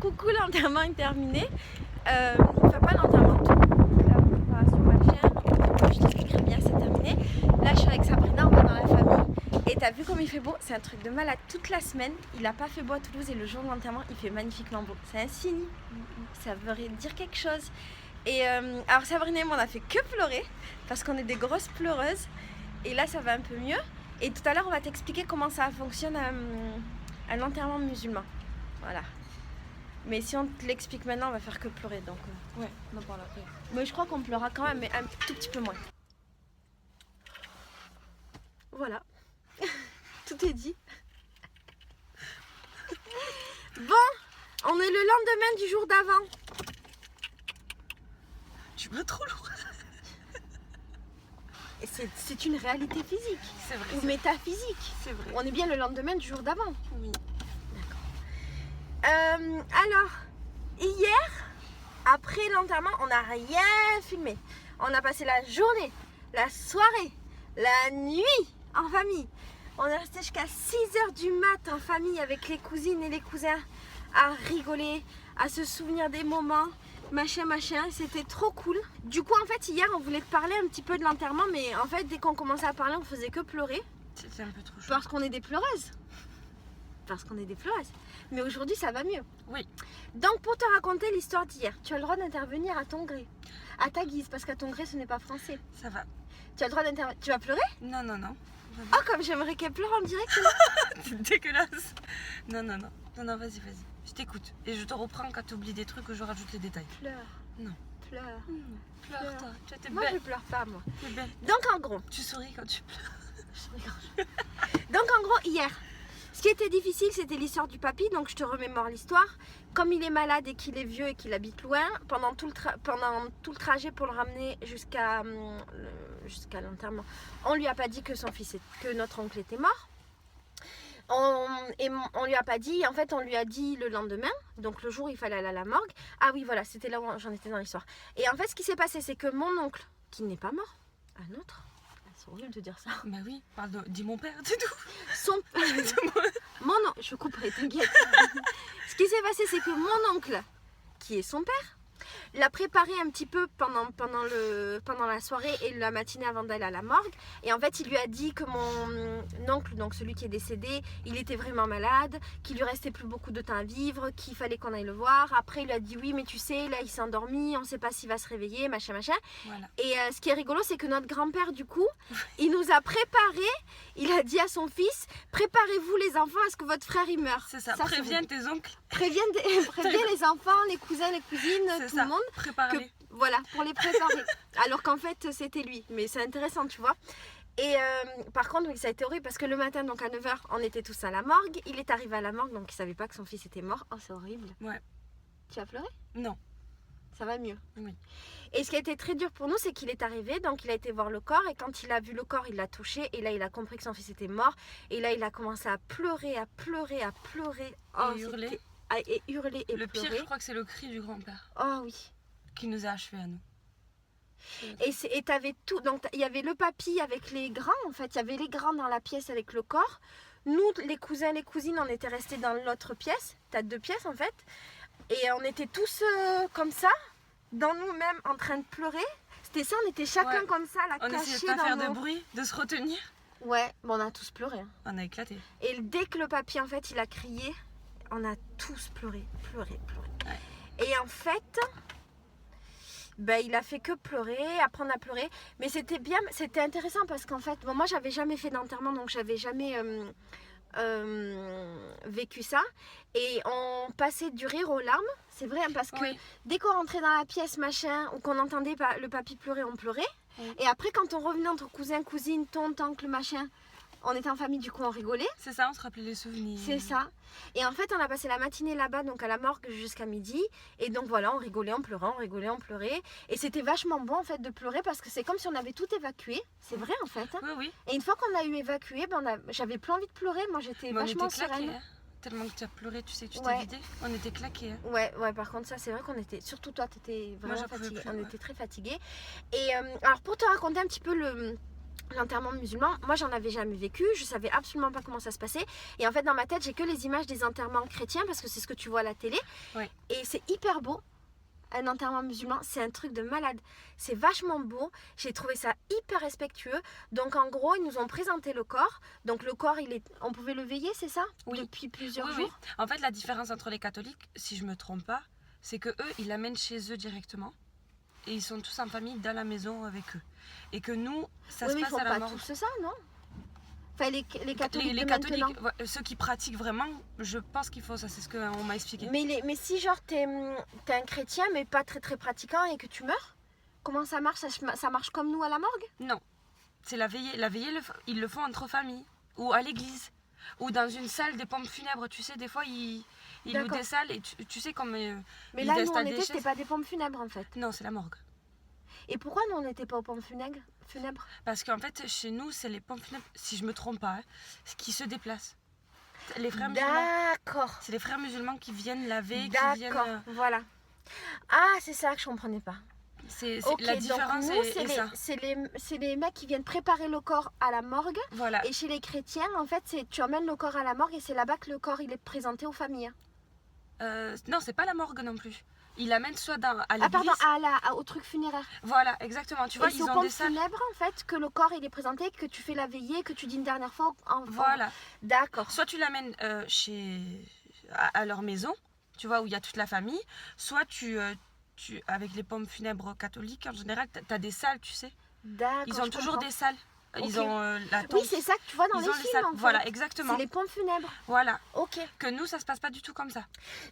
coucou, l'enterrement est terminé. Enfin, pas l'enterrement, la préparation, machin. Je t'expliquerai bien, c'est terminé. Là, je suis avec Sabrina, on va dans la famille. Et t'as vu comme il fait beau? C'est un truc de malade. Toute la semaine, il a pas fait beau à Toulouse et le jour de l'enterrement, il fait magnifiquement beau. C'est un signe. Ça veut dire quelque chose. Et alors, Sabrina et moi, on a fait que pleurer parce qu'on est des grosses pleureuses. Et là, ça va un peu mieux. Et tout à l'heure, on va t'expliquer comment ça fonctionne un enterrement musulman. Voilà. Mais si on te l'explique maintenant, on va faire que pleurer. Donc, ouais, on en parle après. Mais je crois qu'on pleurera quand même, mais un tout petit peu moins. Voilà. Tout est dit. Bon, on est le lendemain du jour d'avant. Tu vas trop loin. Et c'est une réalité physique. C'est vrai. Ou métaphysique. C'est vrai. On est bien le lendemain du jour d'avant. Oui. Alors, hier, après l'enterrement, on n'a rien filmé. On a passé la journée, la soirée, la nuit en famille. On est resté jusqu'à 6h du mat en famille avec les cousines et les cousins à rigoler, à se souvenir des moments, machin. C'était trop cool. Du coup, en fait, hier, on voulait te parler un petit peu de l'enterrement, mais en fait, dès qu'on commençait à parler, on faisait que pleurer. C'était un peu trop chaud. Parce qu'on est des pleureuses. Mais aujourd'hui, ça va mieux. Oui. Donc, pour te raconter l'histoire d'hier, tu as le droit d'intervenir à ton gré. À ta guise, parce qu'à ton gré, ce n'est pas français. Ça va. Tu as le droit d'intervenir. Tu vas pleurer? Non. Oh, comme j'aimerais qu'elle pleure en direct. C'est dégueulasse. Non, vas-y. Je t'écoute. Et je te reprends quand tu oublies des trucs que je rajoute les détails. Pleure. Non. Pleure. Pleure, toi. Tu étais Moi, je belle. pleure pas, moi. T'es belle. Donc, en gros. Tu souris quand tu pleures. Donc, en gros, hier, ce qui était difficile, c'était l'histoire du papy. Donc, je te remémore l'histoire. Comme il est malade et qu'il est vieux et qu'il habite loin, pendant tout le trajet pour le ramener jusqu'à l'enterrement, on lui a pas dit que que notre oncle était mort. On lui a pas dit, en fait on lui a dit le lendemain, donc le jour où il fallait aller à la morgue. Ah oui, voilà, c'était là où j'en étais dans l'histoire. Et en fait, ce qui s'est passé, c'est que mon oncle, qui n'est pas mort, un autre, c'est horrible de dire ça. Bah oui, dis mon père, c'est tout. Je couperai, t'inquiète. Ce qui s'est passé, c'est que mon oncle, qui est son père, l'a préparé un petit peu pendant la soirée et la matinée avant d'aller à la morgue. Et en fait, il lui a dit que mon oncle, donc celui qui est décédé, il était vraiment malade, qu'il lui restait plus beaucoup de temps à vivre, qu'il fallait qu'on aille le voir. Après, il lui a dit oui, mais tu sais, là, il s'est endormi, on ne sait pas s'il va se réveiller, machin. Voilà. Et ce qui est rigolo, c'est que notre grand-père, du coup, il nous a préparé, il a dit à son fils, préparez-vous les enfants à ce que votre frère, il meure. C'est ça, préviens tes oncles. Préviens les enfants, les cousins, les cousines, tout le monde. Prépare-les. Voilà, pour les préparer. Alors qu'en fait, c'était lui. Mais c'est intéressant, tu vois. Et par contre, oui, ça a été horrible parce que le matin, donc à 9h, on était tous à la morgue. Il est arrivé à la morgue, donc il savait pas que son fils était mort. Oh, c'est horrible. Ouais. Tu as pleuré? Non. Ça va mieux. Oui. Et ce qui a été très dur pour nous, c'est qu'il est arrivé, donc il a été voir le corps. Et quand il a vu le corps, il l'a touché. Et là, il a compris que son fils était mort. Et là, il a commencé à pleurer. Oh, et hurler. Et hurler et le pleurer. pire, je crois que c'est le cri du grand-père. Oh oui. Qui nous a achevés à nous. Et t'avais tout, donc il y avait le papy avec les grands, en fait, il y avait les grands dans la pièce avec le corps. Nous, les cousins, les cousines, on était restés dans l'autre pièce. T'as 2 pièces en fait. Et on était tous comme ça, dans nous-mêmes, en train de pleurer. C'était ça, on était chacun comme ça, là, on cachés essayait de pas faire nos... de bruit, de se retenir. Ouais, bon, on a tous pleuré. Hein. On a éclaté. Et dès que le papy, en fait, il a crié, on a tous pleuré. Ouais. Et en fait... il a fait que pleurer, après on a pleuré, mais c'était intéressant parce qu'en fait, moi j'avais jamais fait d'enterrement, donc j'avais jamais vécu ça, et on passait du rire aux larmes, c'est vrai, hein, parce que dès qu'on rentrait dans la pièce machin, ou qu'on entendait le papy pleurer, on pleurait, et après quand on revenait entre cousins, cousines, tonte, oncle, machin, on était en famille, du coup on rigolait. C'est ça, on se rappelait les souvenirs. C'est ça. Et en fait, on a passé la matinée là-bas, donc à la morgue jusqu'à midi. Et donc voilà, on rigolait, on pleurait. Et c'était vachement bon en fait de pleurer parce que c'est comme si on avait tout évacué. C'est vrai en fait. Hein. Oui. Et une fois qu'on a eu évacué, j'avais plus envie de pleurer. Moi j'étais vachement sereine. Hein. Tellement que tu as pleuré, tu sais, tu t'es vidé. On était claqués. Hein. Ouais, par contre ça c'est vrai qu'on était, surtout toi t'étais vraiment fatiguée. On était très fatigués. Et alors pour te raconter un petit peu l'enterrement musulman, moi j'en avais jamais vécu, je savais absolument pas comment ça se passait. Et en fait dans ma tête j'ai que les images des enterrements chrétiens parce que c'est ce que tu vois à la télé. Ouais. Et c'est hyper beau. Un enterrement musulman, c'est un truc de malade. C'est vachement beau. J'ai trouvé ça hyper respectueux. Donc en gros, ils nous ont présenté le corps. Donc le corps, on pouvait le veiller, c'est ça? Oui. Depuis plusieurs Oui, jours. En fait, la différence entre les catholiques, si je me trompe pas, c'est que eux, ils l'amènent chez eux directement. Et ils sont tous en famille dans la maison avec eux. Et que nous, ça Oui, se mais ils passe font à la pas morgue. tous ça, non? Enfin, les catholiques Les de catholiques, maintenant. ceux qui pratiquent vraiment, je pense qu'il faut ça, c'est ce qu'on m'a expliqué. Mais si genre t'es un chrétien mais pas très très pratiquant et que tu meurs, comment ça marche? Ça marche comme nous à la morgue? Non, c'est la veillée. La veillée, ils le font entre familles, ou à l'église, ou dans une salle des pompes funèbres. Tu sais, des fois, ils louent des salles, et tu sais comme... Mais ils là, nous, on installent des était, c'était chaises. pas des pompes funèbres en fait. Non, c'est la morgue. Et pourquoi nous, on n'était pas aux pompes funèbres? Parce qu'en fait, chez nous, c'est les pompes funèbres, si je me trompe pas, hein, qui se déplacent. Les frères musulmans. D'accord. C'est les frères musulmans qui viennent laver, qui viennent... D'accord, voilà. Ah, c'est ça que je comprenais pas. Ok, la différence donc nous, est ça. c'est les mecs qui viennent préparer le corps à la morgue. Voilà. Et chez les chrétiens, en fait, tu emmènes le corps à la morgue et c'est là-bas que le corps il est présenté aux familles. Non, c'est pas la morgue non plus. Ils l'amènent soit à l'église... Ah pardon, au truc funéraire. Voilà, exactement. Tu vois, et c'est ils aux ont pompes des salles... funèbres, en fait, que le corps il est présenté, que tu fais la veillée, que tu dis une dernière fois. Voilà. D'accord. Soit tu l'amènes à leur maison, tu vois, où il y a toute la famille, soit avec les pompes funèbres catholiques, en général, tu as des salles, tu sais. D'accord. Ils ont toujours des salles. Ils Ok. ont la tombe. Oui, c'est ça que tu vois dans Ils les ont films, salles. en fait. Voilà, exactement. C'est les pompes funèbres. Voilà. Ok. Que nous, ça se passe pas du tout comme ça.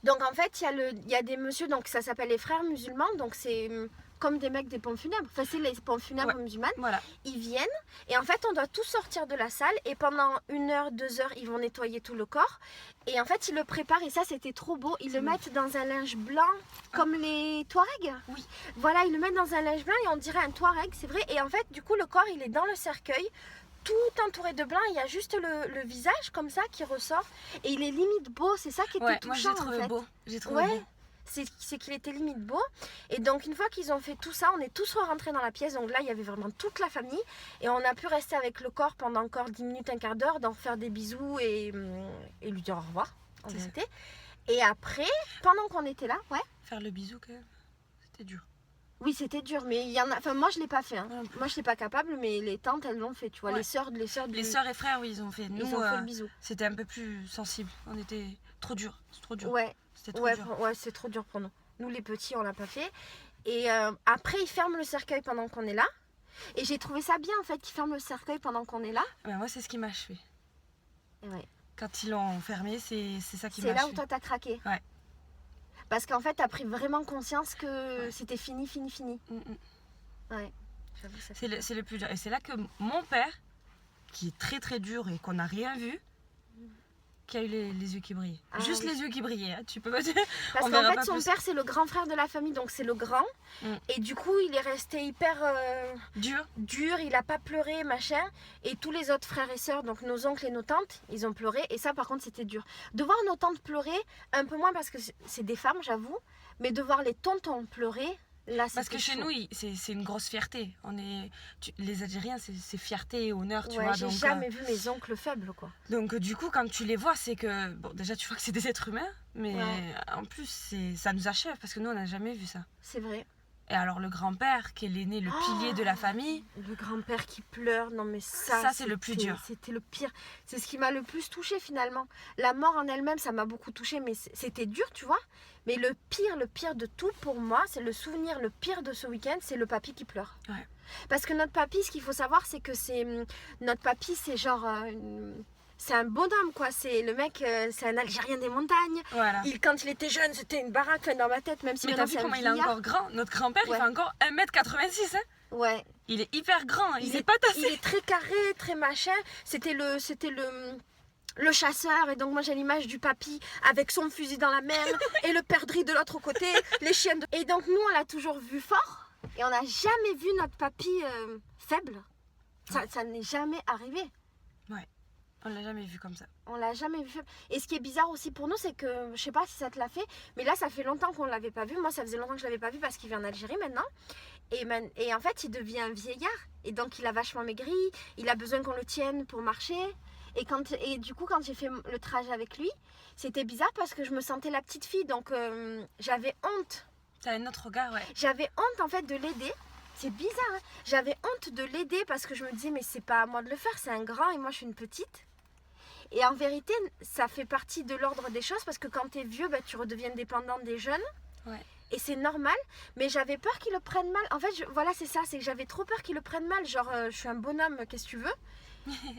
Donc en fait, il y a des messieurs, donc ça s'appelle les frères musulmans, donc c'est comme des mecs des pompes funèbres. Enfin, c'est les pompes funèbres musulmanes. Voilà. Ils viennent et en fait, on doit tous sortir de la salle et pendant 1 heure, 2 heures, ils vont nettoyer tout le corps. Et en fait, ils le préparent et ça, c'était trop beau. Ils le mettent dans un linge blanc comme les Touaregs. Oui. Voilà, ils le mettent dans un linge blanc et on dirait un Touareg, c'est vrai. Et en fait, du coup, le corps, il est dans le cercueil. Tout entouré de blanc, il y a juste le visage comme ça qui ressort et il est limite beau, c'est ça qui était Ouais, touchant. moi j'ai trouvé en fait. beau. J'ai trouvé beau. C'est qu'il était limite beau. Et donc une fois qu'ils ont fait tout ça, on est tous rentrés dans la pièce. Donc là, il y avait vraiment toute la famille. Et on a pu rester avec le corps pendant encore 10 minutes, un quart d'heure, d'en faire des bisous et lui dire au revoir, en vérité. Et après, pendant qu'on était là, Faire le bisou quand même, c'était dur. oui, c'était dur, mais il y en a. Enfin, moi, je l'ai pas fait. Hein. Moi, je suis pas capable, mais les tantes, elles l'ont fait. Tu vois, les sœurs Les sœurs et frères, oui, ils ont fait. Nous, ils ont fait le bisou. c'était un peu plus sensible. On était trop dur. C'est trop dur. Ouais. C'était trop dur. Ouais, c'est trop dur pour nous. Nous, les petits, on l'a pas fait. Et après, ils ferment le cercueil pendant qu'on est là. Et j'ai trouvé ça bien, en fait, qu'ils ferment le cercueil pendant qu'on est là. Ben, moi, c'est ce qui m'a achevé. Ouais. Quand ils l'ont fermé, c'est ça qui m'a C'est là achevé. où toi, t'as craqué. Ouais. Parce qu'en fait, t'as pris vraiment conscience que c'était fini. Ouais. J'avoue, ça fait C'est le plus dur. Et c'est là que mon père, qui est très très dur et qu'on n'a rien vu, qui a eu les yeux qui brillaient. Ah, Juste oui. les yeux qui brillaient, hein. Tu peux pas dire. Parce On qu'en verra fait, pas son plus. père, c'est le grand frère de la famille, donc c'est le grand. Et du coup, il est resté hyper Dur. il a pas pleuré, machin. Et tous les autres frères et sœurs, donc nos oncles et nos tantes, ils ont pleuré. Et ça, par contre, c'était dur. De voir nos tantes pleurer, un peu moins parce que c'est des femmes, j'avoue. Mais de voir les tontons pleurer, là, c'était Parce que chez chaud. nous, c'est une grosse fierté. Les Algériens, c'est fierté et honneur, tu Ouais, vois. j'ai Donc, jamais vu mes oncles faibles, quoi. donc du coup, quand tu les vois, c'est que... Bon, déjà, tu vois que c'est des êtres humains. Mais en plus, ça nous achève parce que nous, on n'a jamais vu ça. C'est vrai. Et alors, le grand-père, qui est l'aîné, le pilier de la famille... Le grand-père qui pleure, non mais Ça, c'est le plus dur. C'était le pire. C'est ce qui m'a le plus touchée finalement. La mort en elle-même, ça m'a beaucoup touchée, mais c'était dur, tu vois. Mais le pire de tout pour moi, c'est le souvenir, le pire de ce week-end, c'est le papy qui pleure. Ouais. Parce que notre papy, ce qu'il faut savoir, c'est que notre papy, c'est genre... c'est un bonhomme, quoi. C'est le mec, c'est un Algérien des montagnes. Voilà. Quand il était jeune, c'était une baraque dans ma tête, même si Mais t'as maintenant vu c'est un comment il est vieillard. encore grand? Notre grand-père, il Ouais. fait encore 1m86, hein. Ouais. Il est hyper grand, il est pas tassé. Il est très carré, très machin. C'était le chasseur, et donc moi j'ai l'image du papy avec son fusil dans la main et le perdrix de l'autre côté, les chiens de... Et donc nous on l'a toujours vu fort et on n'a jamais vu notre papy faible. Ça n'est jamais arrivé. Ouais. On l'a jamais vu comme ça. On l'a jamais vu. Et ce qui est bizarre aussi pour nous, c'est que, je sais pas si ça te l'a fait, mais là, ça fait longtemps qu'on l'avait pas vu. Moi, ça faisait longtemps que je l'avais pas vu parce qu'il vit en Algérie maintenant. Et en fait, il devient un vieillard. Et donc, il a vachement maigri. Il a besoin qu'on le tienne pour marcher. Et du coup, quand j'ai fait le trajet avec lui, c'était bizarre parce que je me sentais la petite fille. Donc, j'avais honte. T'as un autre regard, ouais. J'avais honte, en fait, de l'aider. C'est bizarre, hein. J'avais honte de l'aider parce que je me disais, mais c'est pas à moi de le faire. C'est un grand et moi, je suis une petite. Et en vérité, ça fait partie de l'ordre des choses parce que quand tu es vieux, tu redeviens dépendant des jeunes. Ouais. Et c'est normal, mais j'avais peur qu'ils le prennent mal. En fait, voilà, c'est ça, c'est que j'avais trop peur qu'ils le prennent mal. Genre, je suis un bonhomme, qu'est-ce que tu veux?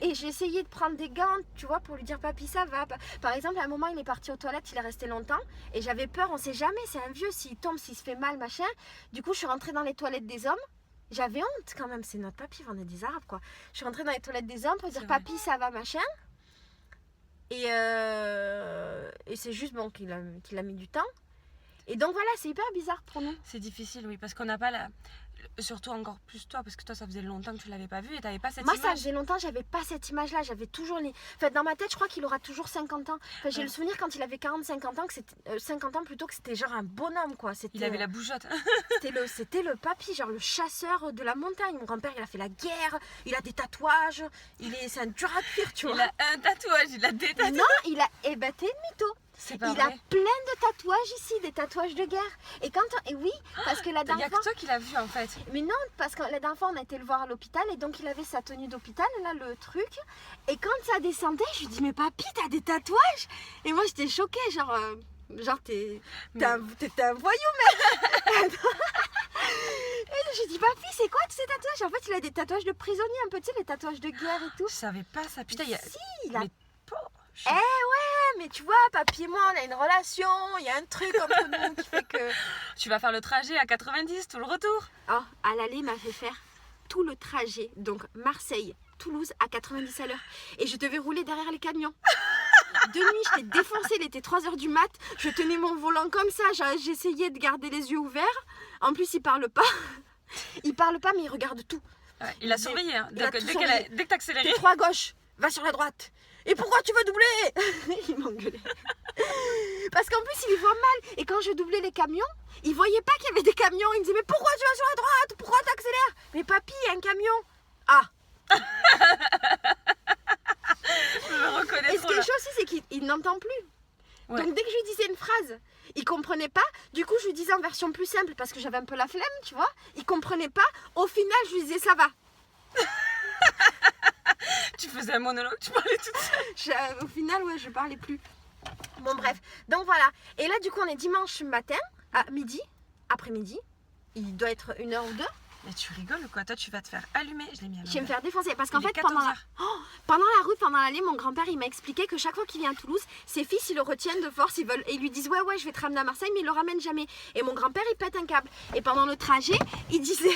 Et j'ai essayé de prendre des gants, tu vois, pour lui dire, papy, ça va. Par exemple, à un moment, il est parti aux toilettes, il est resté longtemps. Et j'avais peur, on sait jamais, c'est un vieux, s'il tombe, s'il se fait mal, machin. Du coup, je suis rentrée dans les toilettes des hommes. J'avais honte quand même, c'est notre papy, on est des Arabes, quoi. Je suis rentrée dans les toilettes des hommes pour dire, papy, ça va, machin. Et c'est juste bon qu'il a mis du temps. Et donc voilà, c'est hyper bizarre pour nous. C'est difficile, oui, parce qu'on n'a pas la... Surtout encore plus toi, parce que toi, ça faisait longtemps que tu l'avais pas vu et t'avais pas cette Moi, image. ça faisait longtemps, j'avais pas cette image-là. J'avais toujours les... Enfin, dans ma tête, je crois qu'il aura toujours 50 ans. Enfin, j'ai le souvenir quand il avait 40-50 ans, que c'était 50 ans plutôt, que c'était genre un bonhomme, quoi. Il avait la bougeotte. C'était le papy, genre le chasseur de la montagne. Mon grand-père, il a fait la guerre, il a des tatouages, c'est un dur à cuire, tu vois. Il a un tatouage, il a des tatouages. Non, il a... Eh ben, t'es une mytho. C'est pas Il vrai. a plein de tatouages ici, des tatouages de guerre. Et oui, parce que la Il n'y dernière a fois... que toi qui l'as vu en fait. Mais non, parce que la dernière fois, on a été le voir à l'hôpital et donc il avait sa tenue d'hôpital, là, le truc. Et quand ça descendait, je lui dis, mais papy, t'as des tatouages? Et moi, j'étais choquée, genre t'es un voyou, mec. Et j'ai dit, papy, c'est quoi tous ces tatouages? En fait, il a des tatouages de prisonnier, un peu, tu sais, les tatouages de guerre et tout. Je savais pas ça. Putain, Si, il a... Mais mais tu vois, papy et moi, on a une relation, il y a un truc entre nous qui fait que... tu vas faire le trajet à 90, tout le retour. Oh, à l'aller, il m'a fait faire tout le trajet, donc Marseille-Toulouse à 90 à l'heure. Et je devais rouler derrière les camions. De nuit, j'étais défoncée, il était 3h du mat, je tenais mon volant comme ça, j'essayais de garder les yeux ouverts. En plus, il parle pas. Il parle pas, mais il regarde tout. Ouais, il a surveillé, hein. Il a tout surveillé. Dès que t'as accéléré. T'es trop à gauche, va sur la droite. Et pourquoi tu veux doubler? Il m'engueulait. Parce qu'en plus, il y voit mal. Et quand je doublais les camions, il voyait pas qu'il y avait des camions. Il me disait, mais pourquoi tu vas sur la droite? Pourquoi t'accélères? Mais papy, il y a un camion. Ah. Je me reconnais Et ce trop qui est là. chaud aussi, c'est qu'il n'entend plus. Ouais. Donc dès que je lui disais une phrase, il comprenait pas. Du coup, je lui disais en version plus simple parce que j'avais un peu la flemme, tu vois. Il comprenait pas. Au final, je lui disais, ça va. Tu faisais un monologue, tu parlais toute seule. Au final, ouais, je parlais plus. Bon, bref. Donc voilà. Et là, du coup, on est dimanche matin, à midi, après-midi. Il doit être 1h ou 2. Mais tu rigoles ou quoi? Toi, tu vas te faire allumer. Je l'ai mis à Je vais me l'envers. faire défoncer. Parce qu'en Il est fait, pendant 14 la route, pendant l'allée, mon grand-père, il m'a expliqué que chaque fois qu'il vient à Toulouse, ses fils, ils le retiennent de force. Et ils lui disent, ouais, je vais te ramener à Marseille, mais ils le ramènent jamais. Et mon grand-père, il pète un câble. Et pendant le trajet, il disait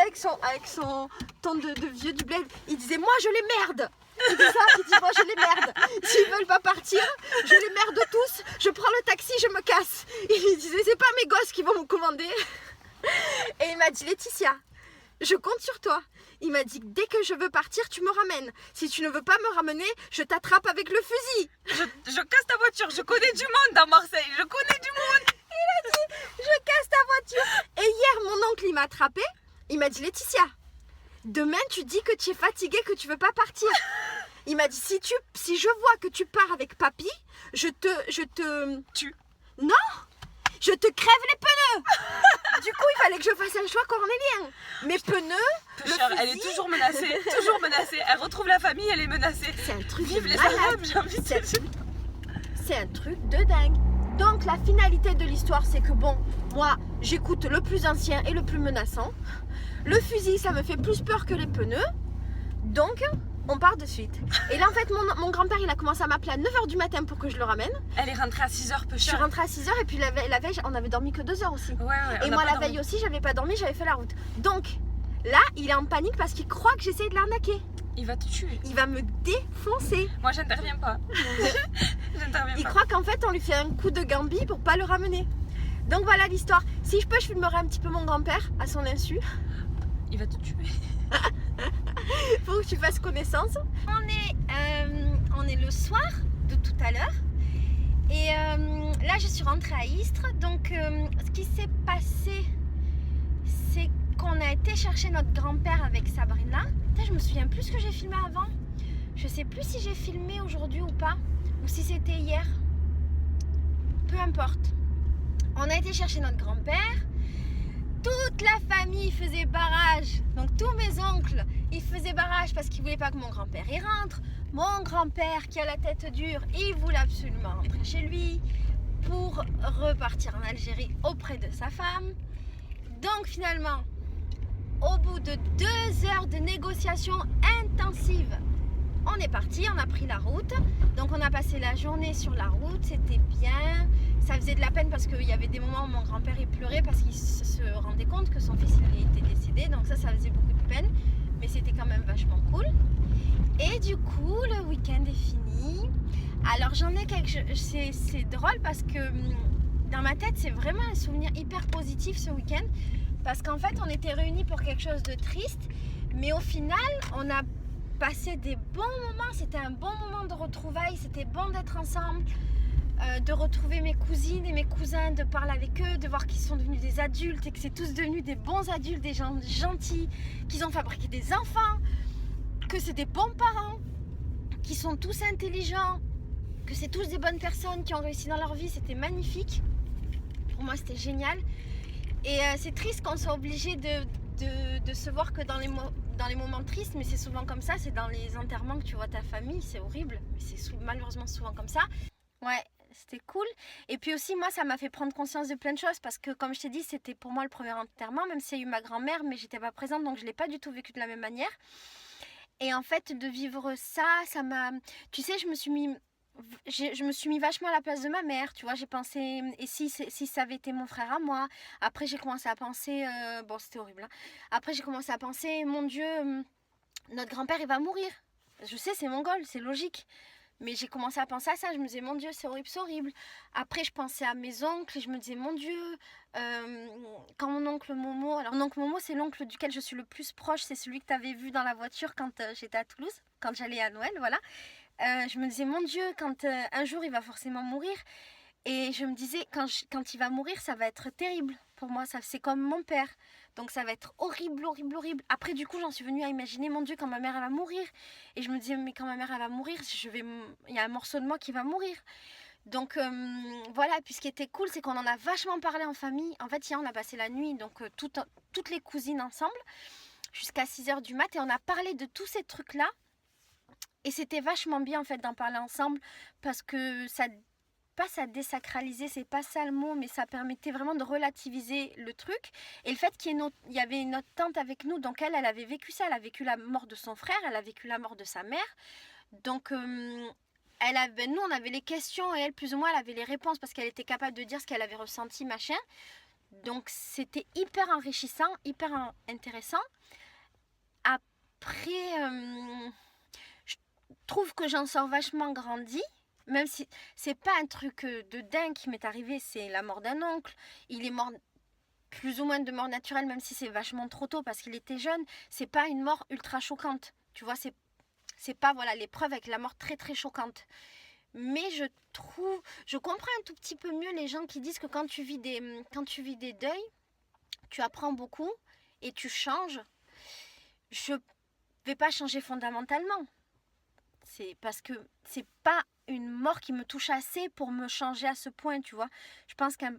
avec son ton de vieux du bled, il disait, moi, je les merde. Il dit ça, il dit, moi, je les merde. S'ils veulent pas partir, je les merde tous. Je prends le taxi, je me casse. Il disait, c'est pas mes gosses qui vont me commander. Et il m'a dit, Laetitia, je compte sur toi. Il m'a dit, dès que je veux partir, tu me ramènes. Si tu ne veux pas me ramener, je t'attrape avec le fusil. Je casse ta voiture. Je connais du monde dans Marseille. Je connais du monde. Il a dit, je casse ta voiture. Et hier, mon oncle, il m'a attrapé. Il m'a dit, Laetitia, demain, tu dis que tu es fatiguée, que tu veux pas partir. Il m'a dit, si je vois que tu pars avec papy, je te... Tu. Non, je te crève les pneus. Du coup, il fallait que je fasse un choix cornélien. Mes pneus, le Chère, elle est fusil, toujours menacée. Toujours menacée. Elle retrouve la famille, elle est menacée. c'est un truc Vive de les malade. Arabes, j'ai envie de C'est- dire. C'est un truc de dingue. Donc la finalité de l'histoire, c'est que bon, moi, j'écoute le plus ancien et le plus menaçant. Le fusil, ça me fait plus peur que les pneus. Donc, on part de suite. Et là, en fait, mon grand-père, il a commencé à m'appeler à 9h du matin pour que je le ramène. Elle est rentrée à 6h, peu Je suis cher. rentrée à 6h et puis la veille, on avait dormi que 2 heures aussi. Ouais, on Et a moi, pas la veille dormi. aussi, j'avais pas dormi, j'avais fait la route. Donc, là, il est en panique parce qu'il croit que j'essaie de l'arnaquer. Il va te tuer. Il va me défoncer. Moi, j'interviens pas. J'interviens Il pas. croit qu'en fait, on lui fait un coup de Gambie pour pas le ramener. Donc voilà l'histoire. Si je peux, je filmerai un petit peu mon grand-père à son insu. Il va te tuer. pour que tu fasses connaissance. On est le soir de tout à l'heure. Et là, je suis rentrée à Istres. Donc, ce qui s'est passé, c'est qu'on a été chercher notre grand-père avec Sabrina. Putain, je me souviens plus ce que j'ai filmé avant. Je sais plus si j'ai filmé aujourd'hui ou pas, ou si c'était hier. Peu importe. On a été chercher notre grand-père. Toute la famille faisait barrage. Donc tous mes oncles, ils faisaient barrage parce qu'ils voulaient pas que mon grand-père y rentre. Mon grand-père, qui a la tête dure, il voulait absolument rentrer chez lui pour repartir en Algérie auprès de sa femme. Donc finalement, au bout de 2 heures de négociations intensives, on est parti, on a pris la route. Donc on a passé la journée sur la route, c'était bien. Ça faisait de la peine parce qu'il y avait des moments où mon grand-père il pleurait parce qu'il se rendait compte que son fils il était décédé. Donc ça faisait beaucoup de peine, mais c'était quand même vachement cool. Et du coup, le week-end est fini. Alors j'en ai c'est drôle parce que dans ma tête, c'est vraiment un souvenir hyper positif ce week-end. Parce qu'en fait, on était réunis pour quelque chose de triste. Mais au final, on a passé des bons moments. C'était un bon moment de retrouvailles. C'était bon d'être ensemble. De retrouver mes cousines et mes cousins, de parler avec eux, de voir qu'ils sont devenus des adultes et que c'est tous devenus des bons adultes, des gens gentils, qu'ils ont fabriqué des enfants, que c'est des bons parents, qu'ils sont tous intelligents, que c'est tous des bonnes personnes qui ont réussi dans leur vie. C'était magnifique. Pour moi, c'était génial. Et c'est triste qu'on soit obligé de se voir que dans les moments tristes, mais c'est souvent comme ça. C'est dans les enterrements que tu vois ta famille. C'est horrible, mais c'est malheureusement souvent comme ça. Ouais, c'était cool. Et puis aussi, moi, ça m'a fait prendre conscience de plein de choses parce que, comme je t'ai dit, c'était pour moi le premier enterrement, même s'il y a eu ma grand-mère, mais j'étais pas présente, donc je l'ai pas du tout vécu de la même manière. Et en fait, de vivre ça, ça m'a... Tu sais, je me suis mis vachement à la place de ma mère, tu vois. J'ai pensé, et si ça avait été mon frère à moi. Après, j'ai commencé à penser... bon, c'était horrible, hein. Après, j'ai commencé à penser, mon Dieu, notre grand-père, il va mourir. Je sais, c'est mongol, c'est logique. Mais j'ai commencé à penser à ça, je me disais, mon Dieu, c'est horrible, c'est horrible. Après, je pensais à mes oncles et je me disais, mon Dieu, quand mon oncle Momo... Alors, mon oncle Momo, c'est l'oncle duquel je suis le plus proche, c'est celui que tu avais vu dans la voiture quand j'étais à Toulouse, quand j'allais à Noël, voilà. Je me disais, mon Dieu, quand un jour, il va forcément mourir. Et je me disais, quand il va mourir, ça va être terrible. Pour moi, c'est comme mon père. Donc ça va être horrible, horrible, horrible. Après, du coup, j'en suis venue à imaginer, mon Dieu, quand ma mère, elle va mourir. Et je me disais, mais quand ma mère, elle va mourir, il y a un morceau de moi qui va mourir. Donc voilà, puis ce qui était cool, c'est qu'on en a vachement parlé en famille. En fait, hier, on a passé la nuit, donc toutes les cousines ensemble, jusqu'à 6h du mat. Et on a parlé de tous ces trucs-là. Et c'était vachement bien, en fait, d'en parler ensemble. Parce que ça désacraliser, c'est pas ça le mot, mais ça permettait vraiment de relativiser le truc. Et le fait qu'il y avait notre tante avec nous, donc elle avait vécu ça, elle a vécu la mort de son frère, elle a vécu la mort de sa mère. Donc nous on avait les questions et elle plus ou moins elle avait les réponses parce qu'elle était capable de dire ce qu'elle avait ressenti, machin. Donc c'était hyper enrichissant, hyper intéressant. Après, je trouve que j'en sors vachement grandi. Même si c'est pas un truc de dingue qui m'est arrivé, c'est la mort d'un oncle. Il est mort plus ou moins de mort naturelle, même si c'est vachement trop tôt parce qu'il était jeune. C'est pas une mort ultra choquante. Tu vois, c'est pas voilà l'épreuve avec la mort très très choquante. Mais je comprends un tout petit peu mieux les gens qui disent que quand tu vis des deuils, tu apprends beaucoup et tu changes. Je vais pas changer fondamentalement. C'est parce que c'est pas une mort qui me touche assez pour me changer à ce point, tu vois. Je pense qu'un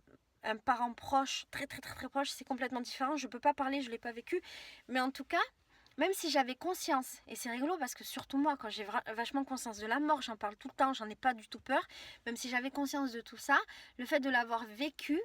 parent proche, très très très très proche, c'est complètement différent. Je peux pas parler, je l'ai pas vécu. Mais en tout cas, même si j'avais conscience, et c'est rigolo parce que surtout moi, quand j'ai vachement conscience de la mort, j'en parle tout le temps, j'en ai pas du tout peur. Même si j'avais conscience de tout ça, le fait de l'avoir vécu,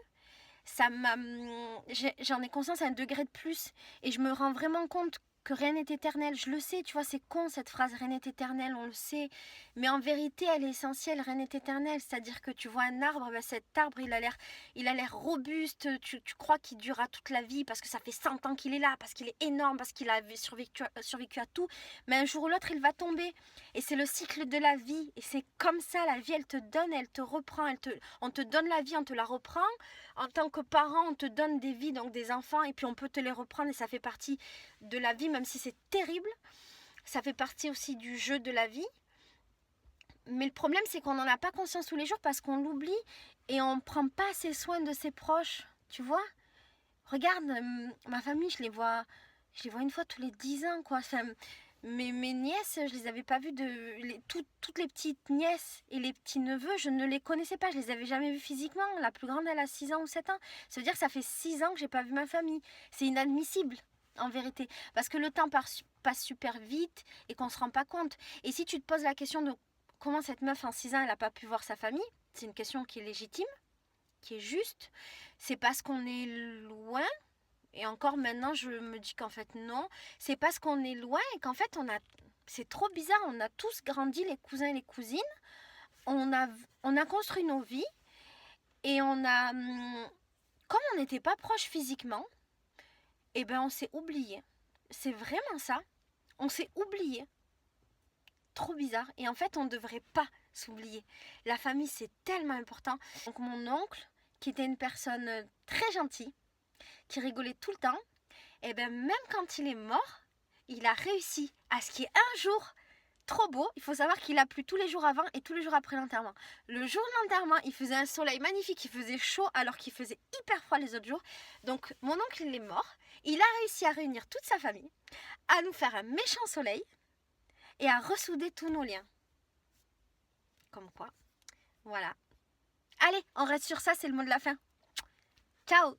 j'en ai conscience à un degré de plus. Et je me rends vraiment compte que rien n'est éternel. Je le sais, tu vois, c'est con cette phrase, rien n'est éternel, on le sait. Mais en vérité, elle est essentielle, rien n'est éternel. C'est-à-dire que tu vois un arbre, ben cet arbre, il a l'air robuste, tu crois qu'il durera toute la vie parce que ça fait 100 ans qu'il est là, parce qu'il est énorme, parce qu'il a survécu à tout. Mais un jour ou l'autre, il va tomber. Et c'est le cycle de la vie. Et c'est comme ça, la vie, elle te donne, elle te reprend. On te donne la vie, on te la reprend. En tant que parent, on te donne des vies, donc des enfants, et puis on peut te les reprendre et ça fait partie de la vie. même si c'est terrible. Ça fait partie aussi du jeu de la vie. Mais le problème, c'est qu'on n'en a pas conscience tous les jours parce qu'on l'oublie et on ne prend pas assez soin de ses proches. Tu vois? Regarde, ma famille, je les vois une fois tous les 10 ans, quoi. Enfin, mes nièces, je les avais pas vues toutes les petites nièces et les petits neveux, je ne les connaissais pas, je les avais jamais vus physiquement. La plus grande, elle a 6 ans ou 7 ans. Ça veut dire que ça fait 6 ans que j'ai pas vu ma famille. C'est inadmissible, en vérité. Parce que le temps passe super vite et qu'on se rend pas compte. Et si tu te poses la question de comment cette meuf en 6 ans, elle a pas pu voir sa famille, c'est une question qui est légitime, qui est juste. C'est parce qu'on est loin. Et encore maintenant, je me dis qu'en fait, non. C'est parce qu'on est loin et qu'en fait, c'est trop bizarre. On a tous grandi, les cousins et les cousines. On a construit nos vies. Et comme on n'était pas proches physiquement, eh ben, on s'est oublié. C'est vraiment ça. On s'est oublié. Trop bizarre. Et en fait, on ne devrait pas s'oublier. La famille, c'est tellement important. Donc, mon oncle, qui était une personne très gentille, qui rigolait tout le temps, et bien même quand il est mort, il a réussi à ce qu'il y ait un jour trop beau. Il faut savoir qu'il a plu tous les jours avant et tous les jours après l'enterrement. Le jour de l'enterrement, il faisait un soleil magnifique, il faisait chaud alors qu'il faisait hyper froid les autres jours. Donc mon oncle, il est mort. Il a réussi à réunir toute sa famille, à nous faire un méchant soleil et à ressouder tous nos liens. Comme quoi. Voilà. Allez, on reste sur ça, c'est le mot de la fin. Ciao!